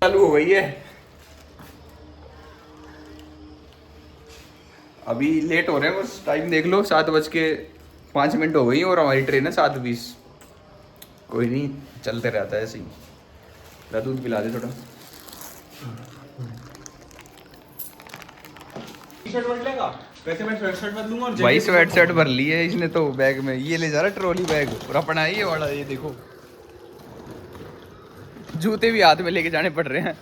चालू हो गई है। अभी लेट हो रहे हैं, बस टाइम देख लो, 7:05 हो गई और हमारी ट्रेन है 7:20। कोई नहीं, चलते रहता है ऐसे ही। दूध पिला दे थोड़ा। वैसे मैं स्वेट शर्ट बदलूंगा और भाई स्वेट शर्ट भर ली है इसने तो बैग में, ये ले जा रहा ट्रॉली बैग और अपना है ये वाला। ये देखो जूते भी हाथ में लेके जाने पड़ रहे हैं।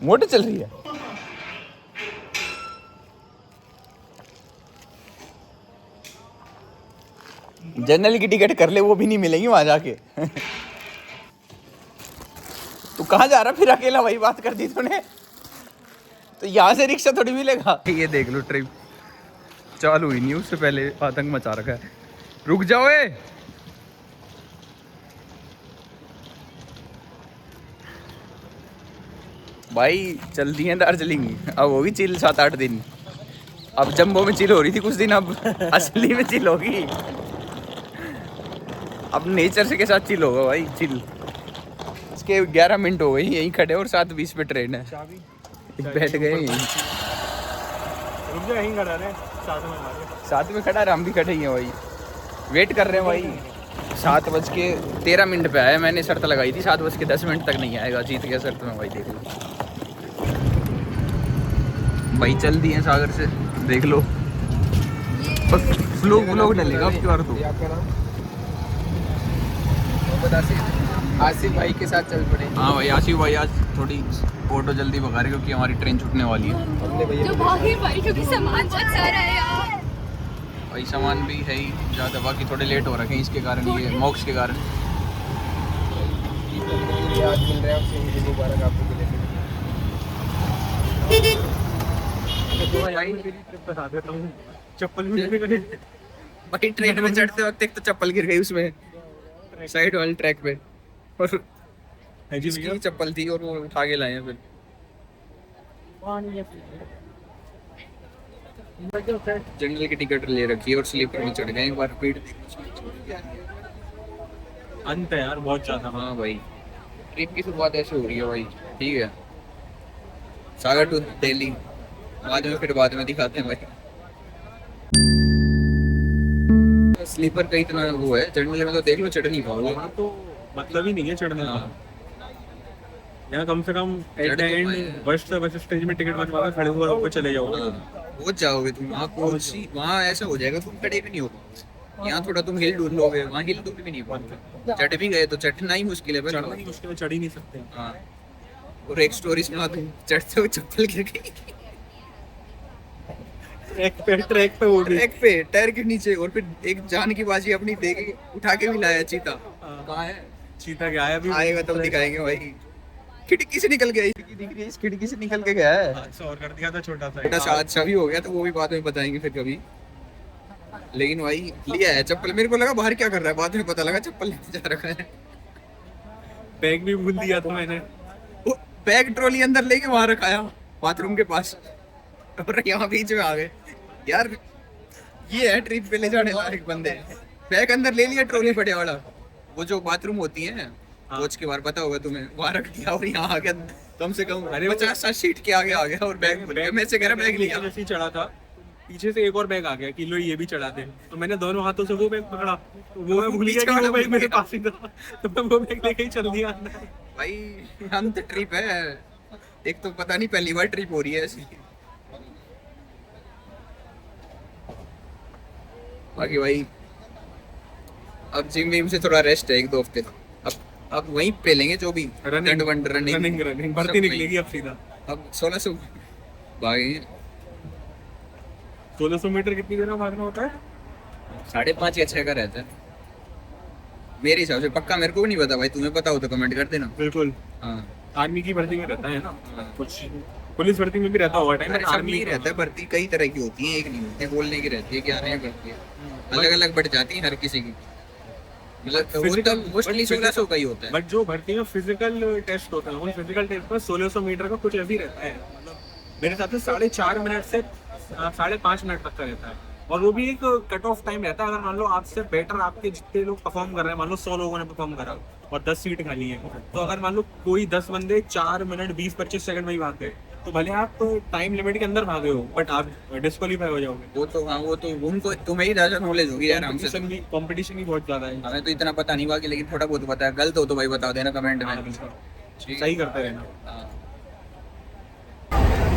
मोटर चल रही है। जनरल की टिकट कर ले, वो भी नहीं मिलेगी वहां जाके। तू कहाँ जा रहा फिर अकेला? वही बात कर दी तूने। तो यहाँ से रिक्शा थोड़ी मिलेगा। ये देख लो ट्रिप चालू हुई नहीं, उससे पहले आतंक मचा रखा है। रुक जाओ ए। भाई चलती है दार्जिलिंग, अब होगी चिल 7-8 दिन। अब जम्बो में चिल हो रही थी कुछ दिन, अब असली में चिल होगी। अब नेचर से के साथ चिल होगा भाई, चिल। इसके 11 मिनट हो गई यहीं खड़े और 7:20 पे ट्रेन है। बैठ गए यहीं। रुक जा, यहीं खड़ा रहे, साथ में खड़ा है, हम भी खड़े ही हैं भाई, वेट कर रहे हैं भाई। 7:13 पे आया। मैंने शर्त लगाई थी 7:10 तक नहीं आएगा, जीत गया शर्त में भाई। देख लो भाई, चल दिए सागर से, देख लो। व्लॉग डलेगा अब की बार तो। आसिफ भाई के साथ चल पड़े। हाँ भाई, आसिफ भाई आज थोड़ी ऑटो जल्दी भगा रहे क्योंकि हमारी ट्रेन छूटने वाली है। जो भागी भाई, क्योंकि सामान बहुत सारा है यार। भाई सामान भी है ही ज़्यादा, बाकी थोड़े लेट हो रखे हैं इसके कारण, ये मॉक्स के कारण। याद मिल रहा है आपसे, मुबारक आपको के लिए। चप्पल भी भाई ट्रेन में चढ़ते वक्त एक तो चप्पल गिर गई उसमें साइड वाले ट्रैक पे, और जिसकी चप्पल थी और वो उठा के लाए हैं फिर। जनरल की टिकट ले रखी है और स्लीपर में चढ़ गए एक बार। भीड़ अंत है यार बहुत ज्यादा। हाँ भाई, ट्रिप की शुरुआत ऐसे हो रही है भाई। ठीक है, सागर टू दिल्ली बाद में दिखाते हैं भाई। स्लीपर का इतना वो है, जनरल में तो देख लो चढ़ नहीं पाओगे। वहाँ तो मतलब ही नहीं है चढ़ने का। यहाँ कम से कम एट द एंड बस स्टेज में टिकट बनवा खड़े हुए ऊपर चले जाओ। पहुंच जाओगे तुम वहाँ ऐसा हो जाएगा तुम खड़े भी नहीं हो पाओगे। यहाँ थोड़ा तुम हिल डुल लोगे, वहाँ हिल डुल भी नहीं पाओगे। चढ़ भी गए तो चढ़ना ही मुश्किल है। चढ़ना ही मुश्किल है, चढ़ ही नहीं सकते। हाँ, और एक स्टोरी सुना तुम, चढ़ते हुए चप्पल गिर गई ट्रैक पे उड़ रही, ट्रैक पे टायर के नीचे, और फिर एक जान की बाजी अपनी दे के उठा के भी लाया चीता। कहाँ है चीता? क्या आया? अभी आएगा तब दिखाएंगे भाई। खिड़की से निकल गया, दिख रही है, इस खिड़की से निकल के गया है। हादसा और कर दिया था छोटा बेटा सा। अच्छा भी हो गया तो वो भी बाद में बताएंगे फिर कभी। लेकिन भाई लिया है चप्पल, मेरे को लगा बाहर क्या कर रहा है, बाद में पता लगा चप्पल लेके जा रखा है। बैग भी भूल दिया था मैंने। वो बैग ट्रॉली अंदर लेके वहां रखाया बाथरूम के पास, और यहाँ बीच में आ गए। यार ये है ट्रिप पे ले जाने लायक बंदे। बैग अंदर ले लिया ट्रॉली बड़े वाला, वो जो बाथरूम होती है कोच के बाहर, पता होगा तुम्हें, वहां रख दिया और यहाँ आ गया कम से कम 50-60 सीट के आगे आ गया और बैग भूल गया। मैं से कह रहा बैग लिया, जैसे ही चढ़ा था पीछे से एक और बैग आ गया कि लो ये भी चढ़ा दे, तो मैंने दोनों हाथों से वो बैग पकड़ा, तो वो मैं भूल गया कि वो बैग मेरे पास ही था, तो मैं वो बैग लेके ही चल दिया। भाई अंत ट्रिप है, एक तो पता नहीं पहली बार ट्रिप हो रही है ऐसी। बाकी भाई अब जिम विम से थोड़ा रेस्ट है 1-2 हफ्ते। अब वहीं पे लेंगे जो भी रनिंग भर्ती निकलेगी अब सीधा। अब 1600 भागे 1600 मीटर कितनी देर में भागना होता है? 5.5 या 6 का रहता है मेरे हिसाब से। पक्का मेरे को भी नहीं पता भाई, तुम्हें पता हो तो कमेंट कर देना। बिल्कुल। हाँ, आर्मी की भर्ती में रहता है ना कुछ, पुलिस भर्ती में भी रहता होगा टाइम। आर्मी ही रहता है भर्ती, कई तरह की होती है, एक नहीं होती है। बोलने की रहती है, क्या नहीं करती है, अलग अलग बढ़ जाती है हर किसी की। मतलब मोस्टली 1600 का ही होता है। बट जो भर्ती में फिजिकल टेस्ट होता है, उन फिजिकल टेस्ट में 1600 मीटर का कुछ ऐसे ही रहता है। मतलब मेरे हिसाब से 4.5 मिनट से 5.5 मिनट तक का रहता है। और वो भी एक कट ऑफ टाइम रहता है, अगर मान लो आपसे बेटर आपके जितने लोग परफॉर्म कर रहे हैं, मान लो 100 लोगों ने परफॉर्म करा और 10 सीट खाली है, तो अगर मान लो कोई 10 बंदे 4 मिनट 20-25 सेकंड में ही भाग गए, तो भले आप टाइम लिमिट के अंदर भागे हो बट आप डिस्क्वालीफाई हो जाओगे। वो तो हाँ, वो तो उनको तुम्हें ही ज्यादा नॉलेज होगी आराम से। कंपटीशन भी बहुत ज्यादा है। हमें तो इतना पता नहीं बाकी, लेकिन थोड़ा बहुत पता है। गलत हो तो भाई बता देना कमेंट में। सही करते रहना। हाँ।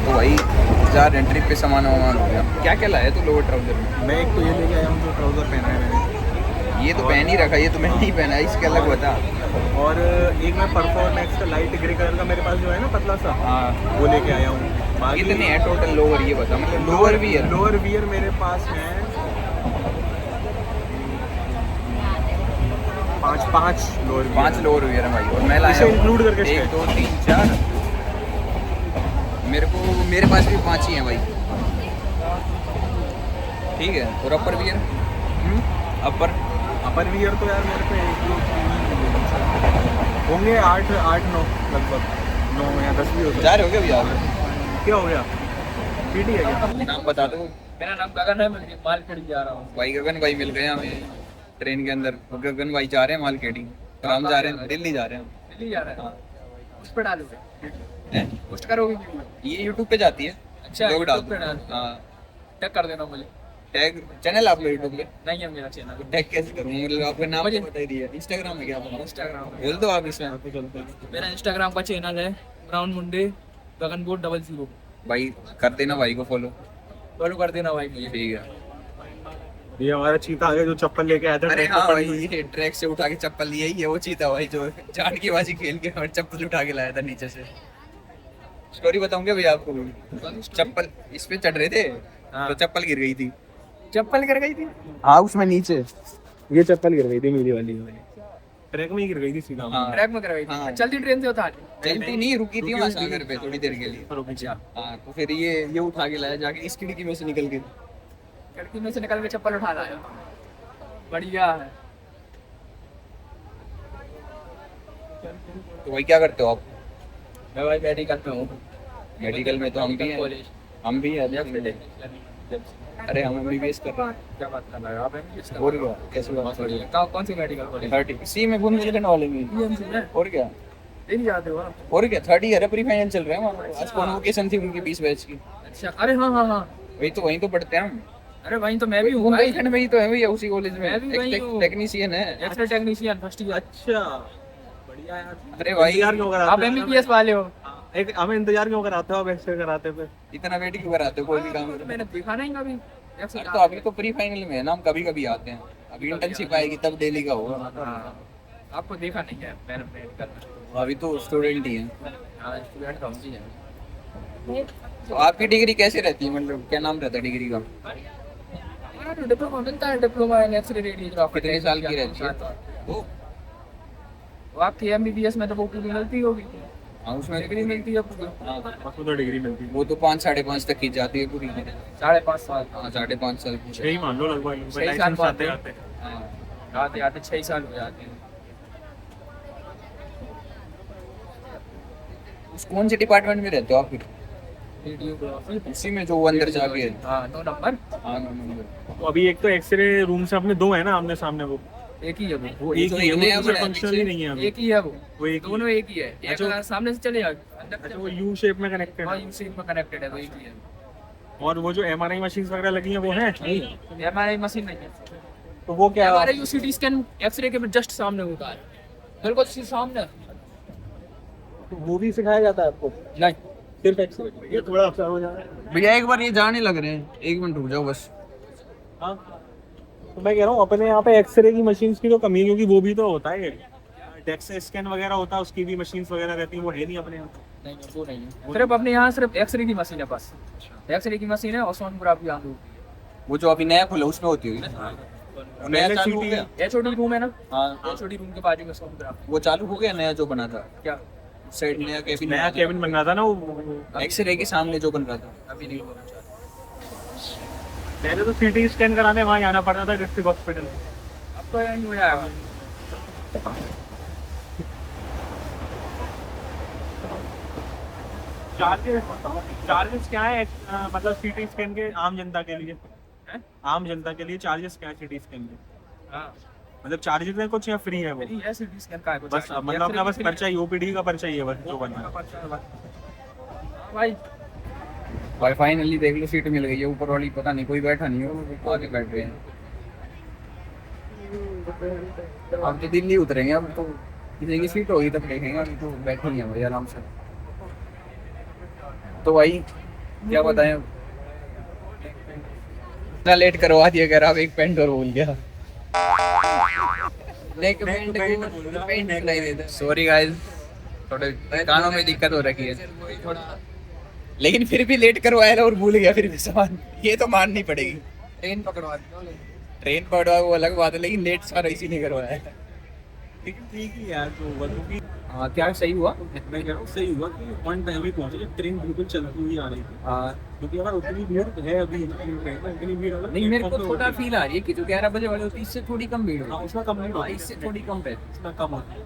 तो भाई जा रहे हैं ट्रिप पे, सामान वामान हो गया। क्या क्या लाया तू लोअर ट्राउजर में? मैं एक तो ये लेके आया हूँ जो ट्राउजर पहना है मैंने, ये तो पहन ही रखा, ये तो मैंने नहीं पहना, इसके अलग बता। और एक मैं परफॉर्मेक्स का लाइट ग्रे कलर का मेरे पास जो है ना पतला सा, हाँ, वो लेके आया हूँ। बाकी कितने हैं टोटल लोअर, ये बता। मतलब लोअर भी है? लोअर वियर मेरे पास है 5 लोअर 5 लोअर वियर है भाई। और मैं लाया इसे include करके 1 2 3 4, मेरे पास भी 5 ही हैं भाई। ठीक है। और अपर वियर? अपर वियर तो यार मेरे पे 1 2 3 होंगे 8 9 लगभग 9 या 10 भी हो सकते। 4 हो गए भैया आप? क्या हो गया? पीटी है क्या? नाम बता दो। मेरा नाम गगन है, मैं मार्केट जा रहा हूँ। भाई गगन भाई मिल गए हमें ट्रेन के अंदर। गगन भाई जा रहे हैं मार्केटिंग, और हम जा रहे हैं दिल्ली जा रहे हैं। दिल्ली जा रहा है, उस पर डालोगे, पोस्ट करोगे वीडियो? ये यूट्यूब पे जाती है। अच्छा, लोग डाल YouTube पे डाल। हाँ। टैग कर देना मुझे। टैग चैनल आप यूट्यूब पे? नहीं है मेरा चैनल। टैग कैसे करूँ? मतलब आपका नाम मुझे- बता ही दिया। इंस्टाग्राम में क्या अपना? इंस्टाग्राम पे। बोल दो आप इसमें। मेरा इंस्टाग्राम का चैनल है ब्राउन मुंडे गगन बोट 00। भाई कर देना भाई को फॉलो। फॉलो कर देना भाई मुझे। ठीक है। ये हमारा चीता आगे जो चप्पल लेके आया था अरे ट्रैक हाँ पर भाई, ये ट्रैक से उठा के चप्पल लिया ही है वो चीता भाई, जो जान की बाजी खेल के और चप्पल उठा के लाया था नीचे से। स्टोरी बताऊंगे भैया आपको। चप्पल इस पे चढ़ रहे थे तो चप्पल गिर गई थी। चप्पल कर गई थी। हाँ उसमें नीचे। ये चप्पल गिर गई थी मेरी वाली, ट्रैक में ही गिर गई थी सीधा। हाँ। ट्रैक में कर गई हाँ। थी। चलती ट्रेन से उतार ली। चलती नहीं, रुकी थी वहाँ सागर पे थोड़ी देर के लिए। अच्छा, हाँ तो फिर ये उठा के लाया जाके इस खिड़की में से निकल के। खिड़की में से निकल के चप्पल उठा लाया। बढ़िया है। तो भाई क्या करते हो आप? मैं भाई मेडिकल में हूँ। मेडिकल में तो हम भी हैं। कॉलेज। हम भी हैं। अरे हम MBBS कर रहे हैं। क्या बात कर रहे हो आप? MBBS कर और रहे हो? क्या, कैसे बात बहुत कर रही बढ़िया। कौन सी मेडिकल कॉलेज? 30 सी में बुंदेलखंड वाले में। BMC में? और क्या? दिल्ली जाते हो आप? और क्या 30 ईयर प्री फाइनल चल रहे हैं वहाँ। आज कॉन्वोकेशन थी उनकी 20 बैच की। अच्छा, अरे हाँ हाँ हाँ। वहीं तो पढ़ते हैं हम। अरे वहीं तो मैं भी हूँ भाई। बुंदेलखंड में ही तो है भैया, उसी कॉलेज में। मैं भी वहीं हूँ। टेक्नीशियन है। X ray technician first year. अच्छा बढ़िया यार। अरे भाई इंतजार क्यों कराते आप हो? MBBS वाले हो? एक हमें इंतजार क्यों कराते हो आप एक्सरे कराते पे? इतना वेट क्यों कराते हो कोई भी काम? मैंने देखा नहीं कभी। अरे तो अभी तो प्री फाइनल में है ना, हम कभी कभी आते हैं। अभी इंटर्नशिप आएगी तब डेली का होगा। हाँ, आपको देखा नहीं है मैंने मेडिकल में। अभी तो स्टूडेंट ही हैं। हाँ, स्टूडेंट तो हम भी हैं। तो आपकी डिग्री कैसे रहती है, मतलब क्या नाम रहता है डिग्री का? यार डिप्लोमा मिलता है, डिप्लोमा इन एक्सरे रेडियोग्राफी। कितने साल की रहती है वो? वो आपकी MBBS में तो वो पूरी मिलती होगी। हाँ उसमें डिग्री मिलती है पूरी। हाँ, उसमें तो डिग्री मिलती है। वो तो 5 साढ़े 5 तक की जाती है पूरी। 5.5 साल। हाँ 5.5 साल की। 6 ही मान लो लगभग। 6 साल लाइसेंस बाद आते आते। हाँ। आते आते 6 साल हो जाते हैं। उस कौन से डिपार्टमेंट में रहते हो आप फिर? रेडियोग्राफी। उसी में जो वो अंदर जाके है। हाँ 2 नंबर। हाँ नंबर। तो अभी एक तो एक्सरे रूम से अपने 2 है ना आमने सामने, एक ही है वो एक तो ही है, एक नया वो दूसरा बना है फंक्शनल पीछे। ही नहीं है अभी। एक ही है वो। वो एक ही दोनों एक ही है। एक अच्छा। अगर सामने से चले जाओ अंदर अच्छा वो यू शेप में कनेक्टेड हाँ है। यूसी में कनेक्टेड है, वो एक ही है। और वो जो MRI मशीन्स वगैरह लगी हैं वो है नहीं? MRI मशीन नहीं है। तो वो क्या है? MRI CT स्कैन एक्सरे के जस्ट सामने होता है, बिल्कुल सामने। तो वो भी सिखाया जाता है आपको? नहीं, सिर्फ एक्सरे? ये थोड़ा अफसर हो जा रहा है। भैया एक बार ये जाने लग रहे हैं, 1 मिनट रुक जाओ बस। हाँ तो मैं कह रहा हूँ अपने यहाँ पे एक्सरे की मशीन्स की तो कमी है, क्योंकि वो भी तो होता है डेक्स स्कैन वगैरह होता है, उसकी भी मशीन्स वगैरह रहती हैं, वो है नहीं अपने यहाँ। नहीं वो नहीं है। सिर्फ अपने यहाँ सिर्फ एक्सरे की मशीन है बस। एक्सरे की मशीन है और सोनोग्राफी आंखों की। वो जो अभी नया खुला उसमें होती होगी ना? नया चालू हो गया? HOD रूम है ना, हाँ HOD रूम के बाजू में सोनोग्राफी। वो चालू हो गया नया जो बना था? क्या साइड नया कैबिन। नया केबिन बन रहा था ना वो। एक्सरे के सामने जो बन रहा था। अभी नहीं होना चाहिए। पहले तो CT स्कैन कराने वहाँ जाना पड़ता था डिस्ट्रिक्ट हॉस्पिटल। अब तो यही हो जाएगा। चार्जेस क्या है मतलब CT स्कैन के आम जनता के लिए? हैं? आम जनता के लिए चार्जेस क्या है सिटी स्कैन के? हाँ मतलब चार्जेस है कुछ या फ्री है वो? मेरी ऐसे भी स्कैन का है कुछ बस मतलब अपना बस पर्चा ही ओपीडी का पर्चा ही है बस जो बनना है। भाई भाई फाइनली देख लो सीट मिल गई है ऊपर वाली, पता नहीं कोई बैठा नहीं है, वो आगे बैठ गए हैं। अब तो दिल्ली उतरेंगे, अब तो किसी की सीट होगी तब देखेंगे, अभी तो बैठे ही हैं भाई आराम से। तो भाई क्या बताएं, इतना लेट करवा दिया, कह रहा अब एक पेंट और भूल गया। सॉरी गाइस, थोड़े कानों में दिक्कत हो रखी है, लेकिन फिर भी लेट करवाया और भूल गया फिर भी सामान, ये तो माननी पड़ेगी। ट्रेन पकड़वा वो अलग बात है, लेकिन लेट सारा इसी ने करवाया है। लेकिन ठीक ही यार तो हुआ क्योंकि हाँ क्या सही हुआ? मैं कह रहा हूँ सही हुआ कि ऑन टाइम ही पहुंचे, जब ट्रेन बिल्कुल चलती हुई आ रही थी। हाँ क्योंकि अगर उतनी भीड़ है अभी उतनी भीड़ अगर नहीं, मेरे को थोड़ा फील आ रही है कि जो 11 बजे वाले होती है इससे थोड़ी कम भीड़ हाँ होती उसमें कम नहीं है, होती, इससे थोड़ी कम है। उसमें कम होती है।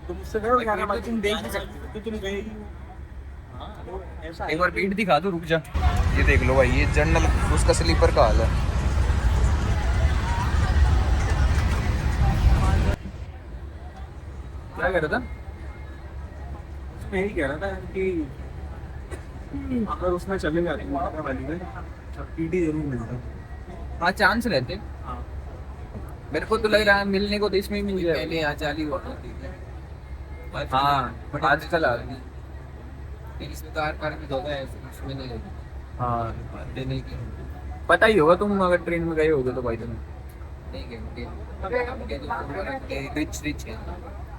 तो मुझसे कहो यार भाई तुम देख नहीं सकते तो तुम गए ही हो। हाँ तो ऐसा एक बार भीड़ दिखा दो, रुक जा। ये देख लो भाई, ये जनरल उसका स्लीपर का हाल है। क्या कह रहा था? मैं यही कह रहा था कि अगर उसमें चले जाते वाली में टीटी जरूर मिलता। हाँ चांस रहते, हाँ मेरे को तो लग रहा है मिलने को तो इसमें ही मिल जाए। पहले यहाँ चाली हुआ हाँ आजकल आ रही है। इसमें तो आर पार भी धोखा है, उसमें नहीं हाँ देने की पता ही होगा, तुम अगर ट्रेन में गए होगे तो भाई तुम्हें। नहीं कहते रिच है।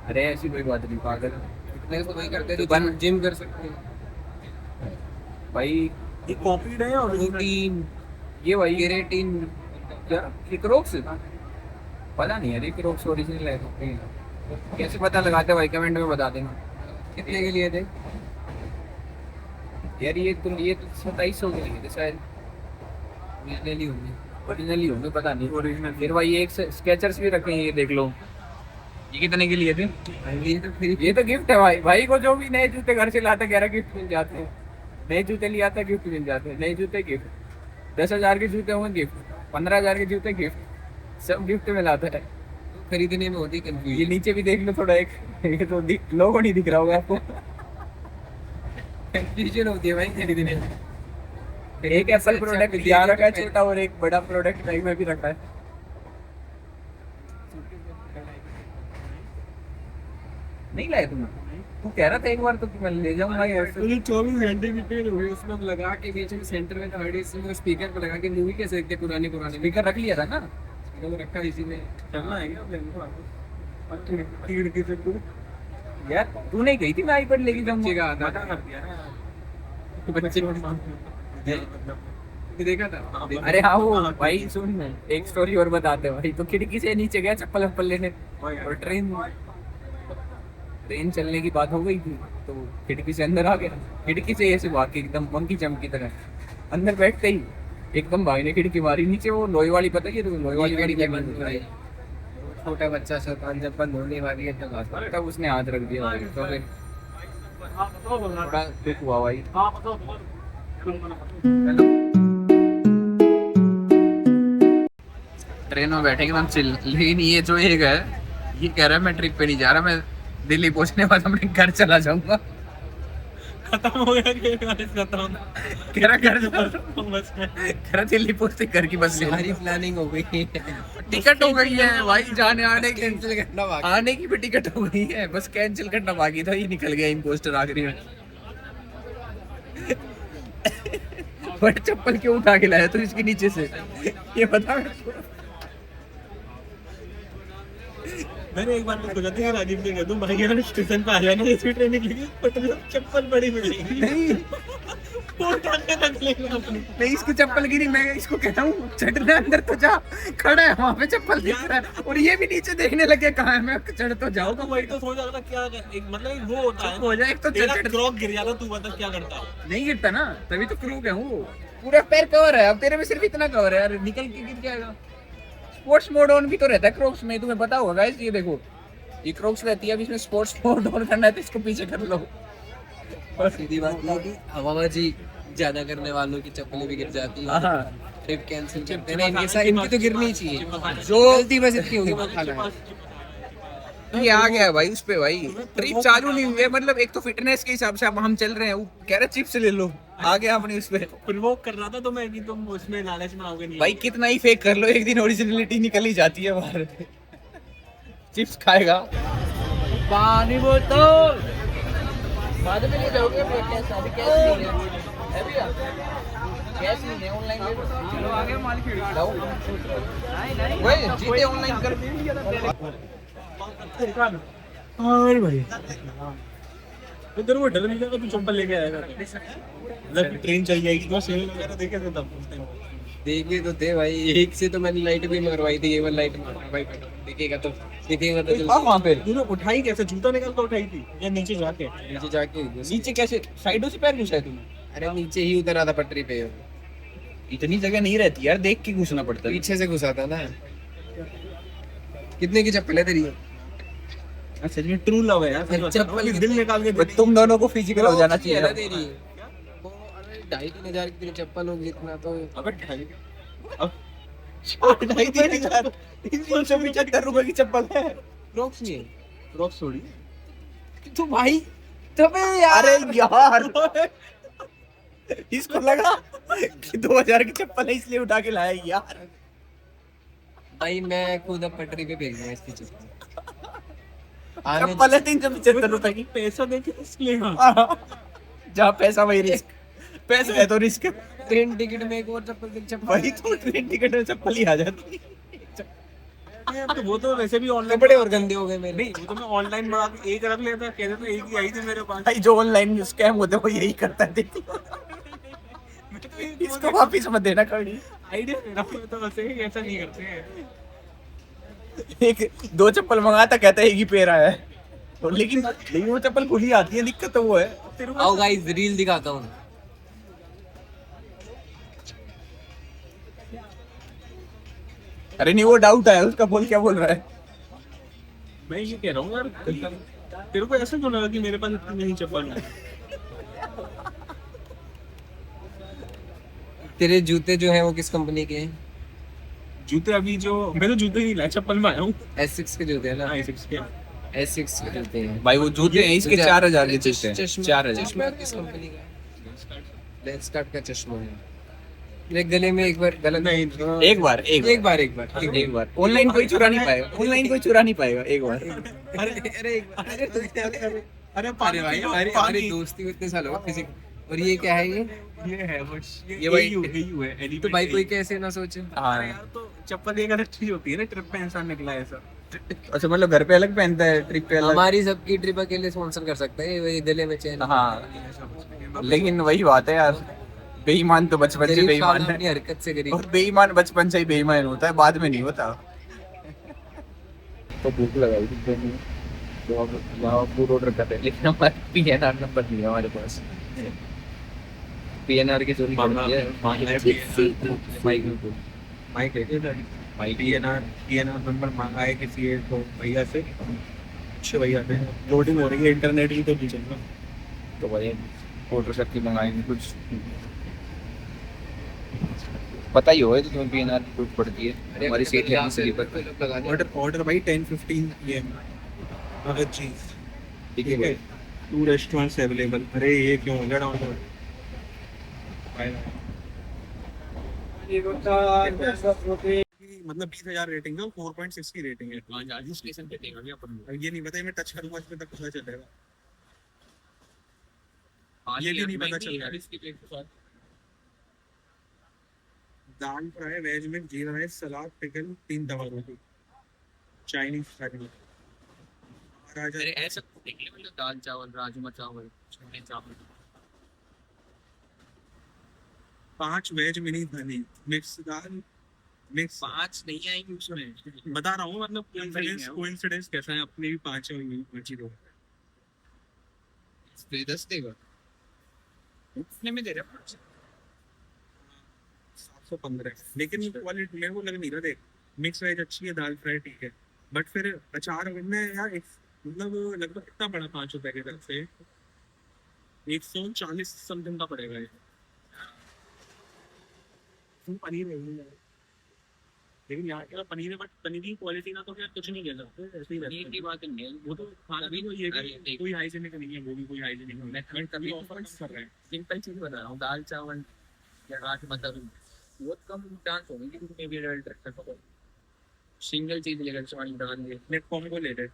अरे ऐसी कोई बात नहीं पागल फिटनेस तो वही करते तो जो जिम कर सकते हैं। भाई। ये कॉपीड है और प्रोटीन, ये भाई केराटिन, क्या क्रोक्स पता नहीं यार, क्रोक्स ओरिजिनल है कैसे पता लगाते भाई, कमेंट में बता देना कितने के लिए थे यार। ये 2700 के लिए थे शायद, ओरिजिनली होंगे। ओरिजिनली होंगे पता नहीं। ओरिजिनल फिर भाई एक स्केचर्स भी रखे हैं, ये देख लो। ये कितने के लिए थे? ये तो फिर ये तो गिफ्ट है भाई, भाई को जो भी नए जूते घर से लाता 11 गिफ्ट मिल जाते हैं। नए जूते ले आता गिफ्ट मिल जाते हैं, नए जूते गिफ्ट, 10,000 के जूते होंगे गिफ्ट, 15,000 के जूते गिफ्ट, सब गिफ्ट में लाता है। खरीदने में होती ये कंफ्यूजन। नीचे भी देख लो थोड़ा, एक ये तो लोगो नहीं दिख रहा होगा आपको। कंफ्यूजन होती है भाई खरीदने में। एक एप्पल प्रोडक्ट यहाँ रखा है छोटा, और एक बड़ा प्रोडक्ट बैग में भी रखा है। नहीं लाए तुम? तू कह रहा था एक बार तो मैं ले जाऊंगा यार। मुझे 24 घंटे की ट्रेन हुई, उसमें हम लगा के बीच में सेंटर में थर्ड एसी में स्पीकर पे लगा के मूवी कैसे देखते पुरानी स्पीकर रख लिया था ना? स्पीकर रखा इसी में। चलना है क्या खिड़की से तू यार तू नहीं गई थी मैं आईपैड लेके बच्चे जाऊंगा। का आधा मना कर दिया ना बच्चे देखा था। अरे हाँ वो भाई सुन, एक स्टोरी और बताते हैं भाई। तो खिड़की से नीचे गया चप्पल वप्पल लेने, और ट्रेन चलने की बात हो गई थी, तो खिड़की से अंदर आ गया। खिड़की से ऐसे भाग के एकदम मंकी चम की तरह अंदर बैठते ही एकदम भाई ने खिड़की मारी नीचे। वो लोहे वाली पता है, तो लोहे वाली खिड़की बंद हो गई। छोटा बच्चा शैतान जब बंद होने वाली है तब उसने हाथ रख दिया भाई, तो फिर थोड़ा दुख हुआ भाई। ट्रेन में बैठेंगे हम चिल, लेकिन ये जो एक है ये कह रहा है मैं ट्रिप पे नहीं जा रहा, मैं दिल्ली पहुंचने बाद अपने घर चला जाऊंगा। खत्म हो गया कि खत्म कह रहा घर बस में कह रहा दिल्ली पहुंचते घर की बस ले सारी प्लानिंग हो गई है। टिकट हो गई है भाई, जाने आने की कैंसिल करना बाकी। आने की भी टिकट हो गई है, बस कैंसिल करना बाकी था। ये निकल गया इम्पोस्टर आखिरी में। बट चप्पल क्यों उठा के लाया तो इसके नीचे से, ये बता मेरे को। मैंने एक बार तो सोचा था कि राजीव से कह दूं भाई यार स्टेशन पे आ जाना, इसी ट्रेन निकलेगी पटरी में चप्पल बड़ी मिलेगी नहीं वो उठा के रख लेगा अपनी। नहीं इसको चप्पल गिरी, मैं इसको कहता हूँ चढ़ने अंदर तो जा, खड़ा है वहाँ पे चप्पल दिख रहा है, और ये भी नीचे देखने लगे कहाँ है, मैं चढ़ तो जाऊँ। तो वही तो सोच रहा था क्या एक मतलब एक वो होता है हो जाए एक तो तेरा चढ़ क्रॉक गिर जाता तू बता क्या करता। नहीं गिरता ना, तभी तो क्रू हूँ। पूरा पैर कवर है, अब तेरे में सिर्फ इतना कवर है यार, निकल के गिर जाएगा। स्पोर्ट्स मोड ऑन भी तो रहता है क्रोक्स में, तुम्हें पता होगा गाइस। ये देखो ये क्रोक्स रहती है, अब इसमें स्पोर्ट्स मोड ऑन करना है तो इसको पीछे कर लो। सीधी बात ये कि हवाबाजी ज्यादा करने वालों की चप्पलें भी गिर जाती है। हाँ ट्रिप कैंसिल करते हैं ना, इनकी तो गिरनी चाहिए, जो गलती बस इतनी होगी वो खाना है। ये आ गया है भाई उस पे भाई, ट्रिप चालू नहीं हुई है, मतलब एक तो फिटनेस के हिसाब से अब हम चल रहे हैं, वो कह रहे चिप्स ले लो, आ गया अपने उस पे। प्रोवोक कर रहा था तो मैं कि तुम उसमें लालच में आओगे नहीं। भाई कितना ही फेक कर लो, एक दिन ओरिजिनलिटी निकल ही जाती है बाहर। चिप्स खाएगा। पानी बोतल बाद में ले जाओगे, कैश अभी कैश नहीं है, अभी कैश नहीं है, ऑनलाइन ले लो। चलो आगे माल खिलाओ, वही जीते ऑनलाइन कर। और भाई इधर वो डर नहीं लगा, तू चप्पल लेके आएगा मतलब ट्रेन चल जाएगी तो सेल वगैरह देखे थे तब उस टाइम। देखे तो थे भाई, एक से तो मैंने लाइट भी मरवाई थी, केवल लाइट मरवाई, दिखेगा तो हाँ वहाँ पे तूने उठाई कैसे, जूता निकाल कर उठाई थी या नीचे जाके? नीचे जाके नीचे कैसे, साइडों से पैर घुसाए तुमने? अरे नीचे ही उतरा था पटरी पे, इतनी जगह नहीं रहती यार, देख के घुसना पड़ता है। पीछे से घुसा था ना। कितने की चप्पल है तेरी? अच्छा ये ट्रू लव है यार, चप्पल दिल निकाल के बट तुम दोनों को फिजिकल हो जाना चाहिए ना ना। तेरी। वो अरे 2,500-3,000 की तेरी चप्पल होगी इतना तो। अबे ढाई ढाई 3,000 ₹375 की चप्पल है। क्रॉक्स नहीं है? क्रॉक्स थोड़ी। तो भाई तबे यार, अरे यार इसको लगा कि 2,000 की चप्पल है इसलिए उठा के लाया यार। भाई मैं खुद अब पटरी पे फेंक दूंगा इसकी चप्पल। चप्पल है ₹375 की। पैसा देके इसलिए हाँ। जहाँ पैसा वही रिस्क, पैसा है तो रिस्क। ट्रेन टिकट में एक और चप्पल वही तो, ट्रेन टिकट में चप्पल ही आ जाती। तो वो तो वैसे भी ऑनलाइन कपड़े और गंदे हो गए मेरे। नहीं, वो तो मैं ऑनलाइन मंगा के एक रख लेता, कहते तो एक ही आई थी मेरे पास। भाई जो ऑनलाइन स्कैम होते हैं वो यही करता है, इसको वापिस मत देना कभी। आइडिया मेरा तो वैसे ही ऐसा नहीं करते हैं। एक 2 चप्पल मंगाता, कहता है एक ही पैर आया है, तो लेकिन वो चप्पल खुली आती है, दिक्कत तो वो है। आओ गाइस रील दिखाता हूँ। अरे नहीं वो डाउट है उसका, बोल क्या बोल रहा है। मैं ये कह रहा हूँ यार, तेरे को ऐसा क्यों लगा कि मेरे पास इतनी नहीं चप्पल है? तेरे जूते जो हैं वो किस कंपनी के हैं? जूते अभी जो मैं तो जूते नहीं लाया, चप्पल में आया हूँ। S6 के जूते हैं ना? i6 के। S6 के जूते हैं भाई वो जूते हैं इसके 4,000 के चश्मा। जूते हैं, 4,000। चश्मा किस कंपनी का है? लेंसकार्ट का चश्मा है। मेरे गले में एक बार गलत नहीं, एक बार एक बार ऑनलाइन कोई चुरा नहीं पाएगा, ऑनलाइन कोई चुरा नहीं पाएगा एक बार। अरे एक बार अरे अरे अरे भाई हमारी दोस्ती इतने साल हो फिजिक। और ये क्या है ये है बस ये भाई- यही है तो भाई कोई कैसे ना सोचे। अरे यार तो चप्पल एक अलग चीज होती है ना, ट्रिप पे इंसान निकला है ऐसा। अच्छा मतलब घर पे अलग पहनता है, ट्रिप पे अलग। हमारी सबकी ट्रिप अकेले स्पॉन्सर कर सकते हैं, वही गले में चैन। हाँ लेकिन वही बात है यार, बेईमान तो बचपन से गरीब बेईमान साला अपनी है, हरकत से गरीब। और बेईमान बचपन से ही बेईमान होता है, बाद में नहीं होता। तो भूख लगाई थी तो अब वहाँ फूड ऑर्डर कर रहे हैं, लेकिन हमारे PNR नंबर नहीं है हमारे पास। PNR की चोरी कर दी है माइक में। माइक है भाई, PNR नंबर मांगा है किसी एक तो भैया से, अच्छे भैया से। लोडिंग हो रही है, इंटरनेट भी तो नहीं चल रहा। तो भाई ऑर्डर करके मंगाएंगे कुछ, पता ही होगा तो तुम्हें PNR की कुछ पड़ती है, हमारी सीट है स्लीपर। ऑर्डर भाई 10-15 PM हर चीज ठीक है भाई। 2 रेस्टोरेंट्स अवेलेबल। अरे ये क्यों हो गया डाउनलोड? मतलब 20,000 रेटिंग है, 4.6 की रेटिंग है। स्टेशन पे देंगे अपन। अब ये नहीं पता, मैं टच करूंगा इसमें तक पता चलेगा। ये भी नहीं पता चल रहा है। दाल फ्राई, वेज में जीरा राइस, सलाद, पिकल, 3 तवा रोटी, चाइनीज थाली। राजा अरे ऐसा देख ले, मतलब दाल चावल, राजमा चावल, छोले चावल। 5 वेज मिनी थाली, मिक्स दाल, मिक्स 5 नहीं आएंगे उसमें। बता रहा हूँ, मतलब कोइंसिडेंस कैसा है, अपने भी 5 है और मर्जी दो। 10 देगा उतने में दे रहा है। 715, लेकिन क्वालिटी मेरे को लग नहीं रहा। देख मिक्स वेज अच्छी है, दाल फ्राई ठीक है, बट फिर अचार में यार मतलब लगभग कितना पड़ा 5 रुपए के तरफ से 140 समथिंग का पड़ेगा ये। पनीर है ही है। लेकिन यहाँ के पनीर है, बट पनीर की क्वालिटी ना तो यार कुछ नहीं कह सकते, ऐसे ही रहता है। की बात नहीं है, वो तो खाना भी ये कि कोई हाइजीनिक नहीं है, वो भी कोई हाइजीनिक नहीं है। मैं कभी ऑफर कर रहे हैं। सिंपल चीज बता रहा हूँ, दाल चावल या रात मतलब बहुत कम चांस होगी कि तुम भी एडल्ट रख सको। सिंगल चीज लेकर चावल डाल दे, नेट कॉम्बो ले ले,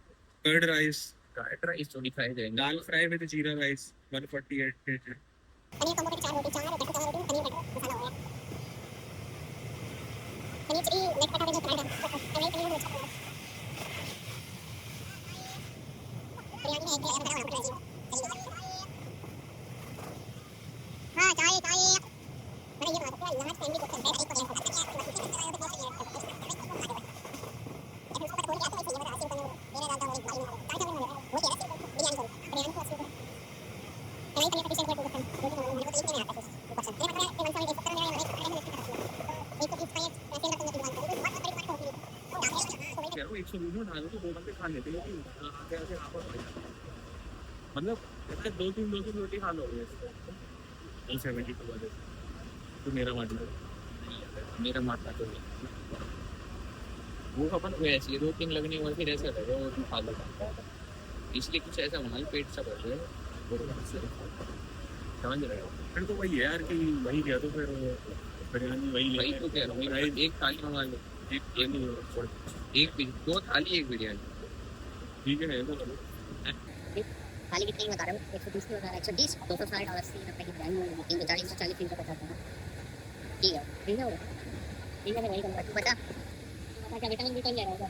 कर्ड राइस, फ्राइड राइस थोड़ी खाई जाएंगे। दाल फ्राई विद जीरा राइस 148 पनीर कॉम्बो पे 4 रोटी, 4 बटर मसाला रोटी, पनीर बटर मसाला हो गया। पनीर चिली नेट कटा जो फ्राइड है, पनीर पनीर मिक्स कर। बिरयानी में एक बड़ा बड़ा बड़ा हां चाय चाय मैंने ये बात किया, यहाँ फैमिली को करते हैं, एक को करते हैं, यार 120 में डालो तो 2 बंदे खा लेते हैं, लेकिन आगे आगे आप और भाई मतलब ऐसे 2-3 रोटी खा लोगे 170 के बाद। तो मेरा मानना तो वो अपन को ऐसी 2-3 लगने और फिर ऐसा लगे और भी खा लो, इसलिए कुछ ऐसा होना ही पेट सा भर जाए, समझ रहे हो। फिर तो वही है यार कि वही किया तो फिर बिरयानी वही वही तो कह रहा हूँ, एक थाली मंगा लो, एक 2 थाली एक बिरयानी, ठीक है तो थाली कितनी बता रहे हो? 130 की बता रहा है, 120 $260 ₹80 की बिरयानी होगी, 340 350 ₹50। ठीक है ठीक है मैं वही कहूँगा। तू बता क्या विटामिन ले रहा है?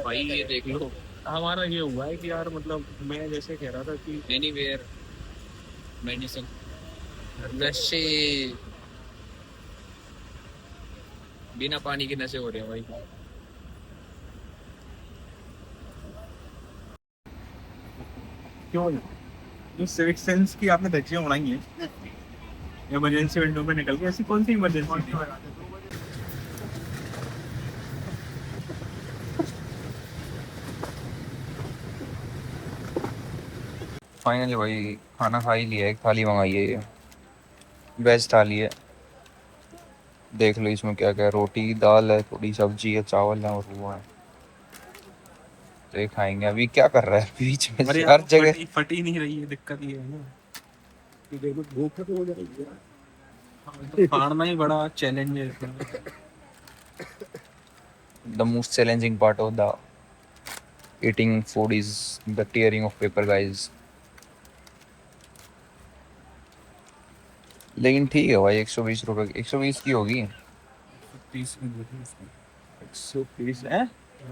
भाई ये देख लो। हमारा ये हुआ है कि यार मतलब मैं जैसे कह रहा था कि एनीवेयर मेडिसिन नशे, बिना पानी के नशे हो रहे हैं भाई। क्यों जो सिविक सेंस की आपने धज्जियां उड़ाई हैं इमरजेंसी विंडो में निकल के, ऐसी कौन सी इमरजेंसी? फाइनली भाई खाना खा ही लिया है, थाली मंगाई है, ये वेज थाली है। देख लो इसमें क्या क्या है, रोटी दाल है, थोड़ी सब्जी है, चावल है और वो है। तो ये खाएंगे। अभी क्या कर रहा है बीच में अरे हर जगह फटी नहीं रही है, दिक्कत ये है ना कि देखो भूख तो हो जाएगी यार, तो फाड़ना ही बड़ा चैलेंज है इसमें। The most challenging part of the eating food is the tearing of paper guys। लेकिन ठीक है भाई, 120 रुपए 120 की होगी। 130 है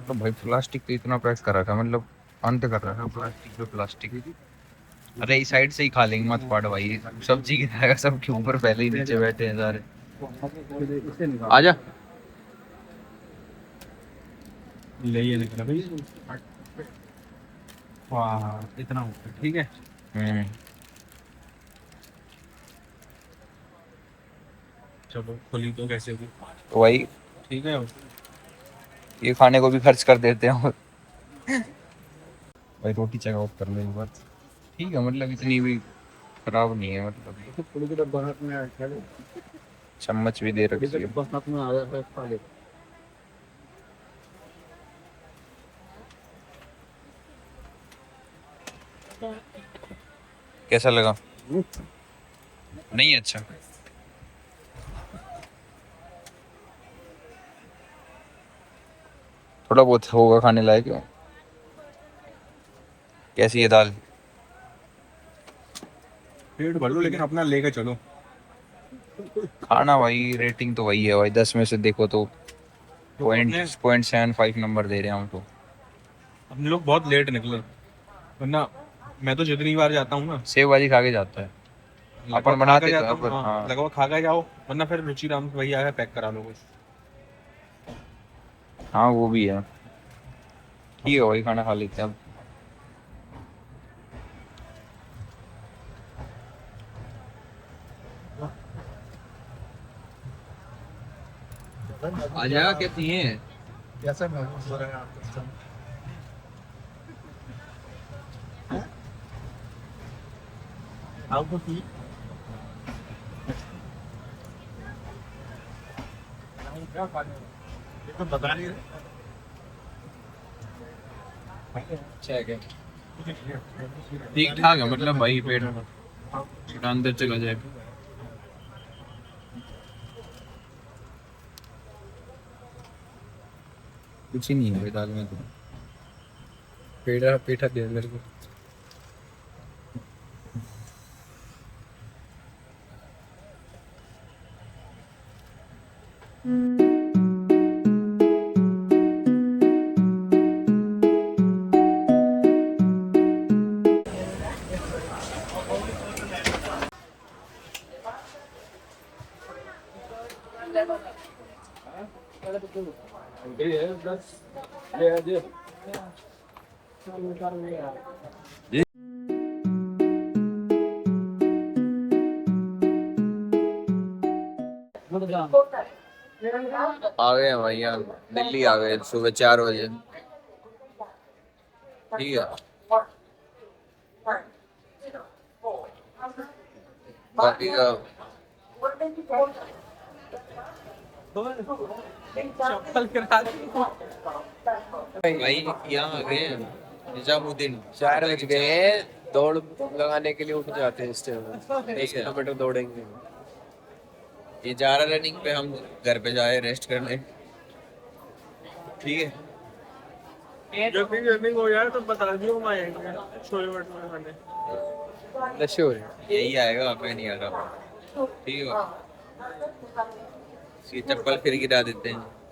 तो भाई प्लास्टिक पे इतना पैक कर रखा है, मतलब अंत कर रखा है प्लास्टिक पे प्लास्टिक। अरे इस साइड से ही खा लेंगे, मत फाड़ भाई, सब्जी की खाएगा सबके ऊपर, पहले ही नीचे बैठे हैं सारे। आजा ले ये निकला भाई, वाह इतना होता है, ठीक है। चलो खुली तो कैसे होगी, तो भाई ठीक है। ये खाने को भी खर्च कर देते हैं भाई रोटी चेकआउट कर लो एक बार, ठीक है, मतलब इतनी भी खराब नहीं है, मतलब चम्मच भी दे रखी है। कैसा लगा? नहीं अच्छा, थोड़ा बहुत होगा खाने लायक। कैसी है दाल? पेट भर लो लेकिन अपना लेके चलो। खाना भाई रेटिंग तो वही है भाई, 10 में से देखो तो 0.75 नंबर दे रहे हैं हम तो। हम लोग बहुत लेट निकले, वरना मैं तो जितनी बार जाता हूँ ना सेव भाजी खा के जाता है, अपन बनाते तो हैं, पर हाँ। लगभग खा के जाओ, वरना फिर रुचिराम भैया है पैक करा लो कुछ। हाँ वो भी है, ठीक है भाई खाना खा लेते हैं अब। आ जाएगा कैसी है? कैसा महसूस हो रहा है आपको? आपको बता नहीं अच्छा है क्या? ठीक ठाक है मतलब भाई, पेट अंदर चला जाए। कुछ ही नहीं है दाल में तो, पेड़ा पेठा दे मेरे को। आ गए हैं भाई यार, दिल्ली आ गए सुबह 4 बजे। ठीक है, बाकी का भाई यहाँ आ गए हैं निजामुद्दीन। 4 बज गए, दौड़ लगाने के लिए उठ जाते हैं इस टाइम। 10 किलोमीटर दौड़ेंगे। ये जा रहा रनिंग पे, हम घर पे जाए रेस्ट करने। ठीक है, जब भी रनिंग हो जाए तो बता दियो, हम आएंगे छोले भटूरे खाने। नशे हो रहे हैं। यही आएगा, मैं नहीं आ रहा। ठीक है, इसकी चप्पल फिर गिरा देते हैं।